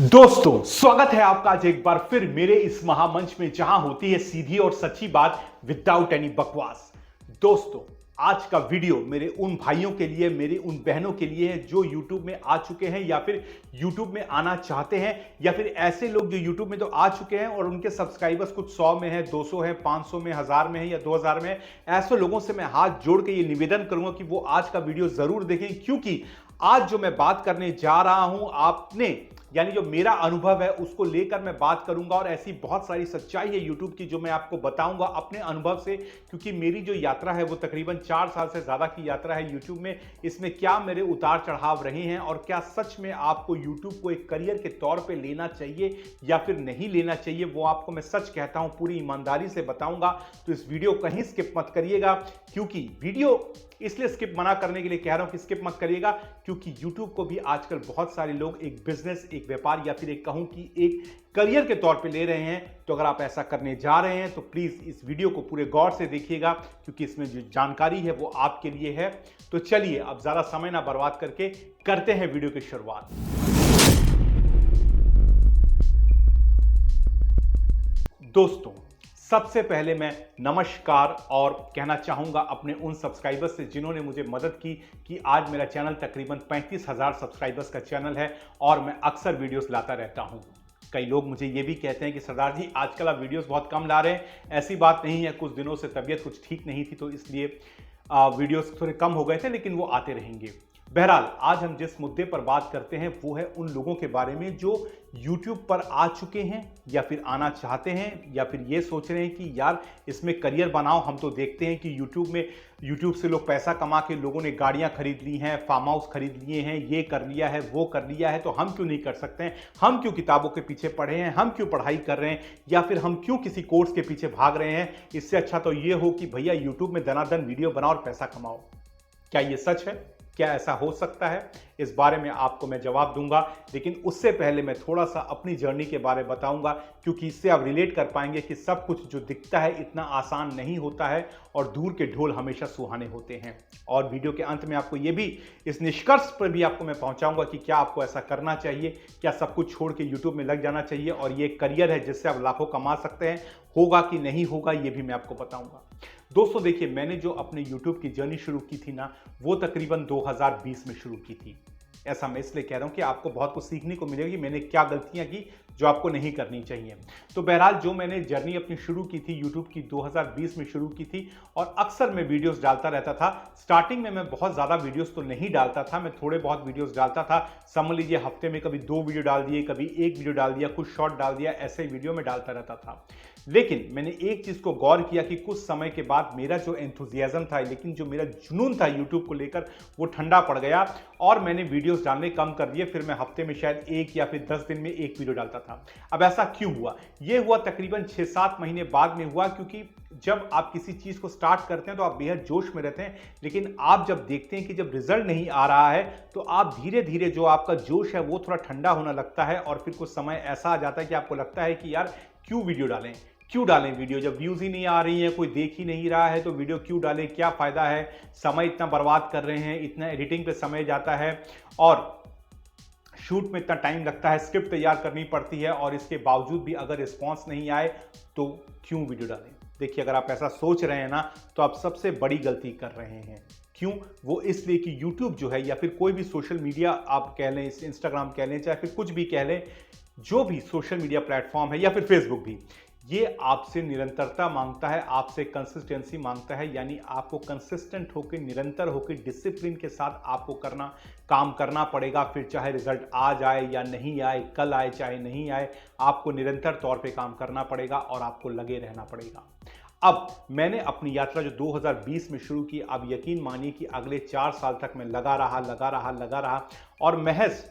दोस्तों, स्वागत है आपका आज एक बार फिर मेरे इस महामंच में जहां होती है सीधी और सच्ची बात विदाउट एनी बकवास। दोस्तों, आज का वीडियो मेरे उन भाइयों के लिए, मेरी उन बहनों के लिए है जो YouTube में आ चुके हैं या फिर YouTube में आना चाहते हैं, या फिर ऐसे लोग जो YouTube में तो आ चुके हैं और उनके सब्सक्राइबर्स कुछ 100 में है, 200 है, 500 में, 1000 में है या 2000 में है। ऐसे लोगों से मैं हाथ जोड़ के ये निवेदन करूंगा कि वो आज का वीडियो जरूर देखें, क्योंकि आज जो मैं बात करने जा रहा हूं आपने यानी जो मेरा अनुभव है उसको लेकर मैं बात करूंगा, और ऐसी बहुत सारी सच्चाई है YouTube की जो मैं आपको बताऊंगा अपने अनुभव से, क्योंकि मेरी जो यात्रा है वो तकरीबन 4 साल से ज्यादा की यात्रा है YouTube में। इसमें क्या मेरे उतार चढ़ाव रहे हैं और क्या सच में आपको YouTube को एक करियर के तौर पे लेना चाहिए या फिर नहीं लेना चाहिए, वो आपको मैं सच कहता हूं, पूरी ईमानदारी से बताऊंगा। तो इस वीडियो कहीं स्किप मत करिएगा, क्योंकि वीडियो इसलिए स्किप मना करने के लिए कह रहा हूं कि स्किप मत करिएगा, क्योंकि YouTube को भी आजकल बहुत सारे लोग एक बिजनेस, एक व्यापार या फिर एक कहूं कि एक करियर के तौर पे ले रहे हैं। तो अगर आप ऐसा करने जा रहे हैं तो प्लीज इस वीडियो को पूरे गौर से देखिएगा, क्योंकि इसमें जो जानकारी है वो आपके लिए है। तो चलिए अब ज्यादा समय ना बर्बाद करके करते हैं वीडियो की शुरुआत। दोस्तों, सबसे पहले मैं नमस्कार और कहना चाहूंगा अपने उन सब्सक्राइबर्स से जिन्होंने मुझे मदद की कि आज मेरा चैनल तकरीबन 35,000 सब्सक्राइबर्स का चैनल है और मैं अक्सर वीडियोस लाता रहता हूं। कई लोग मुझे ये भी कहते हैं कि सरदार जी आजकल आप वीडियोस बहुत कम ला रहे हैं। ऐसी बात नहीं है, कुछ दिनों से तबीयत कुछ ठीक नहीं थी तो इसलिए वीडियोस थोड़े कम हो गए थे, लेकिन वो आते रहेंगे। बहरहाल, आज हम जिस मुद्दे पर बात करते हैं वो है उन लोगों के बारे में जो YouTube पर आ चुके हैं या फिर आना चाहते हैं, या फिर ये सोच रहे हैं कि यार इसमें करियर बनाओ। हम तो देखते हैं कि YouTube से लोग पैसा कमा के लोगों ने गाड़ियां खरीद ली हैं, फार्म हाउस खरीद लिए हैं, ये कर लिया है, वो कर लिया है, तो हम क्यों नहीं कर सकते हैं? हम क्यों किताबों के पीछे पढ़े हैं? हम क्यों पढ़ाई कर रहे हैं? या फिर हम क्यों किसी कोर्स के पीछे भाग रहे हैं? इससे अच्छा तो ये हो कि भैया YouTube में दनादन वीडियो बनाओ और पैसा कमाओ। क्या ये सच है? क्या ऐसा हो सकता है? इस बारे में आपको मैं जवाब दूंगा, लेकिन उससे पहले मैं थोड़ा सा अपनी जर्नी के बारे में बताऊंगा, क्योंकि इससे आप रिलेट कर पाएंगे कि सब कुछ जो दिखता है इतना आसान नहीं होता है और दूर के ढोल हमेशा सुहाने होते हैं। और वीडियो के अंत में आपको ये भी, इस निष्कर्ष पर भी आपको मैं पहुंचाऊंगा कि क्या आपको ऐसा करना चाहिए, क्या सब कुछ छोड़ के YouTube में लग जाना चाहिए और ये करियर है जिससे आप लाखों कमा सकते हैं, होगा कि नहीं होगा ये भी मैं आपको बताऊंगा। दोस्तों देखिए, मैंने जो अपने YouTube की जर्नी शुरू की थी ना, वो तकरीबन 2020 में शुरू की थी। ऐसा मैं इसलिए कह रहा हूं कि आपको बहुत कुछ सीखने को मिलेगा कि मैंने क्या गलतियां की जो आपको नहीं करनी चाहिए। तो बहरहाल, जो मैंने जर्नी अपनी शुरू की थी YouTube की 2020 में शुरू की थी, और अक्सर मैं वीडियोस डालता रहता था। स्टार्टिंग में मैं बहुत ज़्यादा वीडियोस तो नहीं डालता था, मैं थोड़े बहुत वीडियोस डालता था। समझ लीजिए हफ्ते में कभी 2 वीडियो डाल दिए, कभी 1 वीडियो डाल दिया, कुछ शॉर्ट डाल दिया, ऐसे वीडियो में डालता रहता था। लेकिन मैंने एक चीज़ को गौर किया कि कुछ समय के बाद मेरा जो एंथुजियाज्म था, लेकिन जो मेरा जुनून था YouTube को लेकर, वो ठंडा पड़ गया और मैंने वीडियोस डालने कम कर दिए। फिर मैं हफ्ते में शायद 1 या फिर 10 दिन में 1 वीडियो डालता था। अब ऐसा क्यों हुआ? ये हुआ तकरीबन 6-7 महीने बाद में हुआ, क्योंकि जब आप किसी चीज़ को स्टार्ट करते हैं तो आप बेहद जोश में रहते हैं, लेकिन आप जब देखते हैं कि जब रिजल्ट नहीं आ रहा है तो आप धीरे धीरे जो आपका जोश है वो थोड़ा ठंडा होने लगता है, और फिर कुछ समय ऐसा आ जाता है कि आपको लगता है कि यार क्यों वीडियो डालें, क्यों डालें वीडियो, जब व्यूज ही नहीं आ रही है, कोई देख ही नहीं रहा है, तो वीडियो क्यों डालें, क्या फायदा है, समय इतना बर्बाद कर रहे हैं, इतना एडिटिंग पे समय जाता है और शूट में इतना टाइम लगता है, स्क्रिप्ट तैयार करनी पड़ती है, और इसके बावजूद भी अगर रिस्पॉन्स नहीं आए तो क्यों वीडियो डालें? देखिए, अगर आप ऐसा सोच रहे हैं ना तो आप सबसे बड़ी गलती कर रहे हैं। क्यों? वो इसलिए कि YouTube जो है, या फिर कोई भी सोशल मीडिया आप कह लें, इंस्टाग्राम कह लें, चाहे फिर कुछ भी कह लें, जो भी सोशल मीडिया प्लेटफॉर्म है, या फिर फेसबुक भी, ये आपसे निरंतरता मांगता है, आपसे कंसिस्टेंसी मांगता है। यानी आपको कंसिस्टेंट होकर, निरंतर होकर, डिसिप्लिन के साथ आपको काम करना पड़ेगा। फिर चाहे रिजल्ट आ जाए या नहीं आए, कल आए चाहे नहीं आए, आपको निरंतर तौर पे काम करना पड़ेगा और आपको लगे रहना पड़ेगा। अब मैंने अपनी यात्रा जो 2020 में शुरू की, अब यकीन मानिए कि अगले 4 साल तक मैं लगा रहा, और महज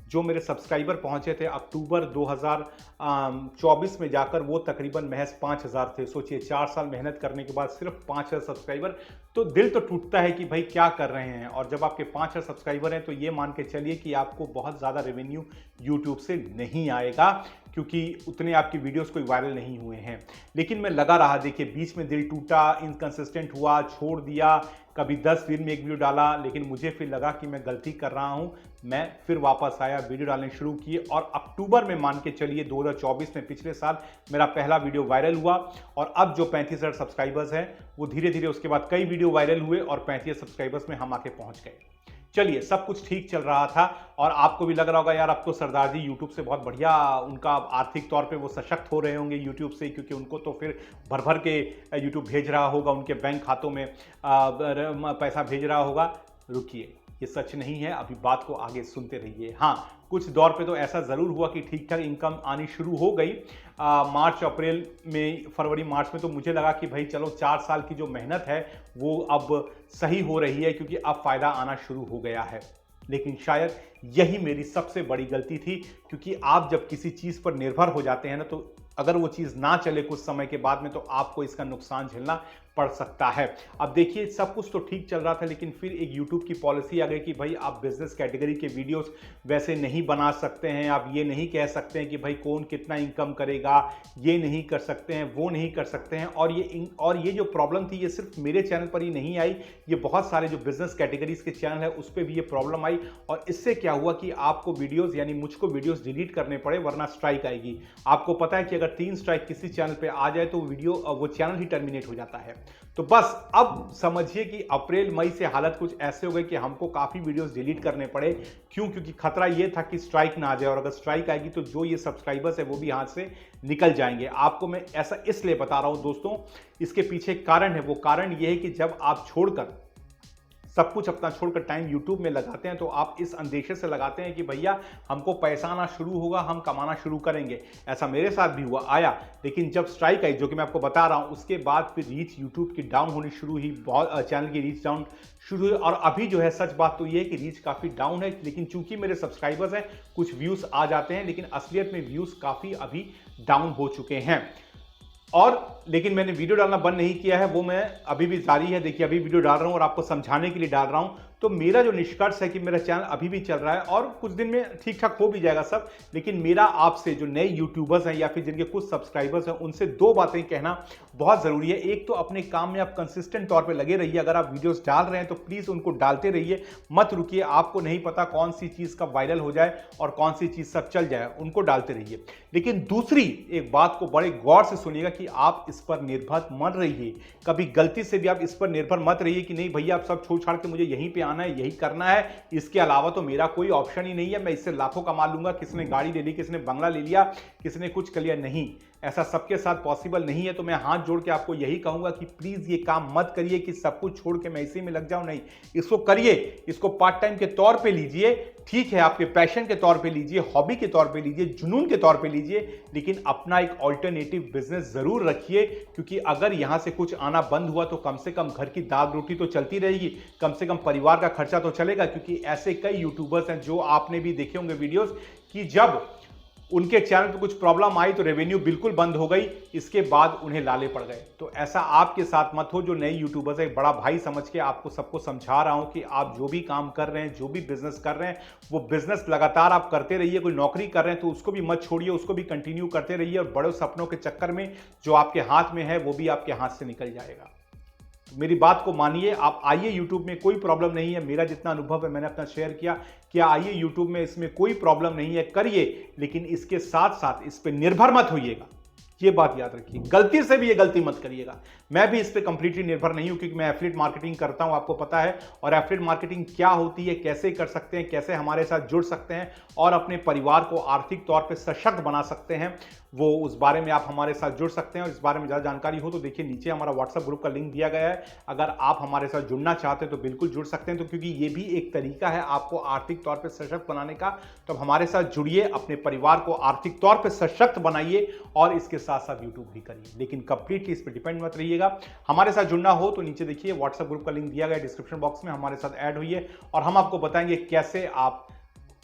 जो मेरे सब्सक्राइबर पहुंचे थे अक्टूबर 2024 में जाकर, वो तकरीबन महज 5000 थे। सोचिए, 4 साल मेहनत करने के बाद सिर्फ 5000 सब्सक्राइबर, तो दिल तो टूटता है कि भाई क्या कर रहे हैं। और जब आपके 5000 सब्सक्राइबर हैं तो ये मान के चलिए कि आपको बहुत ज़्यादा रेवेन्यू YouTube से नहीं आएगा, क्योंकि उतने आपकी वीडियोस कोई वायरल नहीं हुए हैं। लेकिन मैं लगा रहा। देखिए, बीच में दिल टूटा, इनकंसिस्टेंट हुआ, छोड़ दिया, कभी 10 दिन में एक वीडियो डाला, लेकिन मुझे फिर लगा कि मैं गलती कर रहा हूं। मैं फिर वापस आया, वीडियो डालने शुरू किए और अक्टूबर में मान के चलिए 2024 में, पिछले साल मेरा पहला वीडियो वायरल हुआ। और अब जो 35,000 सब्सक्राइबर्स हैं वो धीरे धीरे उसके बाद कई वीडियो वायरल हुए और 35 सब्सक्राइबर्स में हम आके पहुंच गए। चलिए, सब कुछ ठीक चल रहा था और आपको भी लग रहा होगा यार अब तो सरदार जी यूट्यूब से बहुत बढ़िया, उनका आर्थिक तौर पे वो सशक्त हो रहे होंगे यूट्यूब से, क्योंकि उनको तो फिर भर भर के यूट्यूब भेज रहा होगा, उनके बैंक खातों में पैसा भेज रहा होगा। रुकिए, ये सच नहीं है, अभी बात को आगे सुनते रहिए। हाँ, कुछ दौर पे तो ऐसा ज़रूर हुआ कि ठीक ठाक इनकम आनी शुरू हो गई। मार्च अप्रैल में, फरवरी मार्च में तो मुझे लगा कि भाई चलो 4 साल की जो मेहनत है वो अब सही हो रही है, क्योंकि अब फ़ायदा आना शुरू हो गया है। लेकिन शायद यही मेरी सबसे बड़ी गलती थी, क्योंकि आप जब किसी चीज़ पर निर्भर हो जाते हैं ना, तो अगर वो चीज़ ना चले कुछ समय के बाद में तो आपको इसका नुकसान झेलना पड़ सकता है। अब देखिए, सब कुछ तो ठीक चल रहा था, लेकिन फिर एक यूट्यूब की पॉलिसी आ गई कि भाई आप बिजनेस कैटेगरी के वीडियोस वैसे नहीं बना सकते हैं, आप ये नहीं कह सकते हैं कि भाई कौन कितना इनकम करेगा, ये नहीं कर सकते हैं, वो नहीं कर सकते हैं। और ये जो प्रॉब्लम थी ये सिर्फ मेरे चैनल पर ही नहीं आई, ये बहुत सारे जो बिजनेस कैटेगरीज के चैनल है उस पर भी ये प्रॉब्लम आई। और इससे क्या हुआ कि आपको वीडियोस, यानी मुझको वीडियोस डिलीट करने पड़े, वरना स्ट्राइक आएगी। आपको पता है कि अगर 3 स्ट्राइक किसी चैनल पे आ जाए तो वो चैनल ही टर्मिनेट हो जाता है। तो बस अब समझिए कि अप्रैल मई से हालत कुछ ऐसे हो गए कि हमको काफी वीडियोस डिलीट करने पड़े। क्यों? क्योंकि खतरा ये था कि स्ट्राइक ना आ जाए, और अगर स्ट्राइक आएगी तो जो ये सब्सक्राइबर्स है वो भी हाथ से निकल जाएंगे। आपको मैं ऐसा इसलिए बता रहा हूं दोस्तों, इसके पीछे कारण है। वो कारण ये है कि जब आप छोड़कर, सब कुछ अपना छोड़कर टाइम यूट्यूब में लगाते हैं, तो आप इस अंदेशे से लगाते हैं कि भैया हमको पैसा आना शुरू होगा, हम कमाना शुरू करेंगे। ऐसा मेरे साथ भी हुआ, आया। लेकिन जब स्ट्राइक आई, जो कि मैं आपको बता रहा हूं, उसके बाद फिर रीच यूट्यूब की डाउन होनी शुरू हुई, बहुत चैनल की रीच डाउन शुरू हुई। और अभी जो है सच बात तो ये है कि रीच काफी डाउन है, लेकिन चूंकि मेरे सब्सक्राइबर्स हैं, कुछ व्यूज आ जाते हैं, लेकिन असलियत में व्यूज काफी अभी डाउन हो चुके हैं। लेकिन मैंने वीडियो डालना बंद नहीं किया है, वो मैं अभी भी जारी है। देखिए, अभी वीडियो डाल रहा हूं और आपको समझाने के लिए डाल रहा हूं। तो मेरा जो निष्कर्ष है कि मेरा चैनल अभी भी चल रहा है और कुछ दिन में ठीक ठाक हो भी जाएगा सब। लेकिन मेरा आपसे, जो नए यूट्यूबर्स हैं या फिर जिनके कुछ सब्सक्राइबर्स हैं, उनसे 2 बातें कहना बहुत जरूरी है। एक तो अपने काम में आप कंसिस्टेंट तौर पे लगे रहिए। अगर आप वीडियोस डाल रहे हैं तो प्लीज उनको डालते रहिए, मत रुकिए। आपको नहीं पता कौन सी चीज कब वायरल हो जाए और कौन सी चीज सब चल जाए, उनको डालते रहिए। लेकिन दूसरी एक बात को बड़े गौर से सुनिएगा कि आप इस पर निर्भर मत रहिए। कभी गलती से भी आप इस पर निर्भर मत रहिए कि नहीं भैया आप सब छोड़ छाड़ के मुझे यहीं पे आना है, यही करना है, इसके अलावा तो मेरा कोई ऑप्शन ही नहीं है, मैं इससे लाखों कमा लूंगा। किसने गाड़ी ले ली, किसने बंगला ले लिया, किसने कुछ कर लिया। नहीं, ऐसा सबके साथ पॉसिबल नहीं है। तो मैं हाथ जोड़ के आपको यही कहूंगा कि प्लीज ये काम मत करिए कि सब कुछ छोड़ के मैं इसी में लग जाऊं। नहीं, इसको करिए, इसको पार्ट टाइम के तौर पे लीजिए, ठीक है, आपके पैशन के तौर पे लीजिए, हॉबी के तौर पे लीजिए, जुनून के तौर पे लीजिए, लेकिन अपना एक ऑल्टरनेटिव बिजनेस जरूर रखिए। क्योंकि अगर यहां से कुछ आना बंद हुआ तो कम से कम घर की दाल रोटी तो चलती रहेगी, कम से कम परिवार का खर्चा तो चलेगा। क्योंकि ऐसे कई यूट्यूबर्स हैं जो आपने भी देखे होंगे वीडियोस, कि जब उनके चैनल पे कुछ प्रॉब्लम आई तो रेवेन्यू बिल्कुल बंद हो गई, इसके बाद उन्हें लाले पड़ गए। तो ऐसा आपके साथ मत हो। जो नए यूट्यूबर्स है, बड़ा भाई समझ के आपको सबको समझा रहा हूं कि आप जो भी काम कर रहे हैं, जो भी बिजनेस कर रहे हैं, वो बिजनेस लगातार आप करते रहिए। कोई नौकरी कर रहे हैं तो उसको भी मत छोड़िए, उसको भी कंटिन्यू करते रहिए। और बड़े सपनों के चक्कर में जो आपके हाथ में है वो भी आपके हाथ से निकल जाएगा। मेरी बात को मानिए, आप आइए यूट्यूब में, कोई प्रॉब्लम नहीं है। मेरा जितना अनुभव है मैंने अपना शेयर किया। क्या आइए यूट्यूब में, इसमें कोई प्रॉब्लम नहीं है, करिए। लेकिन इसके साथ साथ इस पर निर्भर मत होइएगा, ये बात याद रखिए। गलती से भी ये गलती मत करिएगा। मैं भी इस पे कंप्लीटली निर्भर नहीं हूं, क्योंकि मैं एफिलिएट मार्केटिंग करता हूं, आपको पता है। और एफिलिएट मार्केटिंग क्या होती है, कैसे कर सकते हैं, कैसे हमारे साथ जुड़ सकते हैं और अपने परिवार को आर्थिक तौर पे सशक्त बना सकते हैं, वो उस बारे में आप हमारे साथ जुड़ सकते हैं। और इस बारे में ज़्यादा जानकारी हो तो देखिए नीचे हमारा व्हाट्सएप ग्रुप का लिंक दिया गया है। अगर आप हमारे साथ जुड़ना चाहते हैं तो बिल्कुल जुड़ सकते हैं। तो क्योंकि ये भी एक तरीका है आपको आर्थिक तौर पर सशक्त बनाने का, तो हमारे साथ जुड़िए, अपने परिवार को आर्थिक तौर पर सशक्त बनाइए और इसके साथ साथ यूट्यूब भी करिए। लेकिन कंप्लीटली इस पर डिपेंड मत रहिएगा। हमारे साथ जुड़ना हो तो नीचे देखिए व्हाट्सएप ग्रुप का लिंक दिया गया है डिस्क्रिप्शन बॉक्स में, हमारे साथ ऐड होइए और हम आपको बताएंगे कैसे आप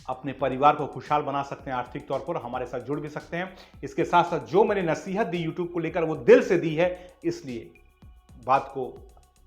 अपने परिवार को खुशहाल बना सकते हैं आर्थिक तौर पर, हमारे साथ जुड़ भी सकते हैं। इसके साथ साथ जो मैंने नसीहत दी यूट्यूब को लेकर वो दिल से दी है, इसलिए बात को,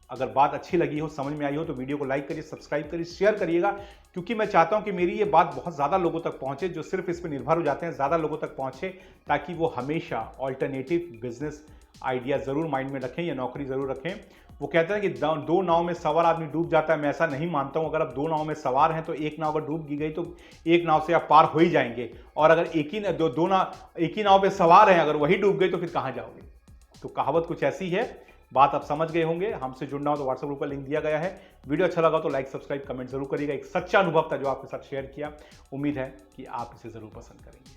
अगर बात अच्छी लगी हो, समझ में आई हो तो वीडियो को लाइक करिए, सब्सक्राइब करिए, शेयर करिएगा। क्योंकि मैं चाहता हूं कि मेरी ये बात बहुत ज़्यादा लोगों तक पहुंचे, जो सिर्फ इस पर निर्भर हो जाते हैं, ज़्यादा लोगों तक पहुंचे, ताकि वो हमेशा ऑल्टरनेटिव बिजनेस आइडिया ज़रूर माइंड में रखें, या नौकरी ज़रूर रखें। वो कहते हैं कि दो नाव में सवार आदमी डूब जाता है, मैं ऐसा नहीं मानता हूं। अगर आप दो नाव में सवार हैं तो एक नाव अगर डूब गई तो एक नाव से आप पार हो ही जाएंगे, और अगर एक ही नाव पे सवार हैं, अगर वही डूब गई तो फिर कहां जाओगे। तो कहावत कुछ ऐसी है। बात आप समझ गए होंगे। हमसे जुड़ना हो तो व्हाट्सएप ग्रुप का लिंक दिया गया है। वीडियो अच्छा लगा तो लाइक, सब्सक्राइब, कमेंट जरूर करिएगा। एक सच्चा अनुभव था जो आपके साथ शेयर किया। उम्मीद है कि आप इसे जरूर पसंद करेंगे।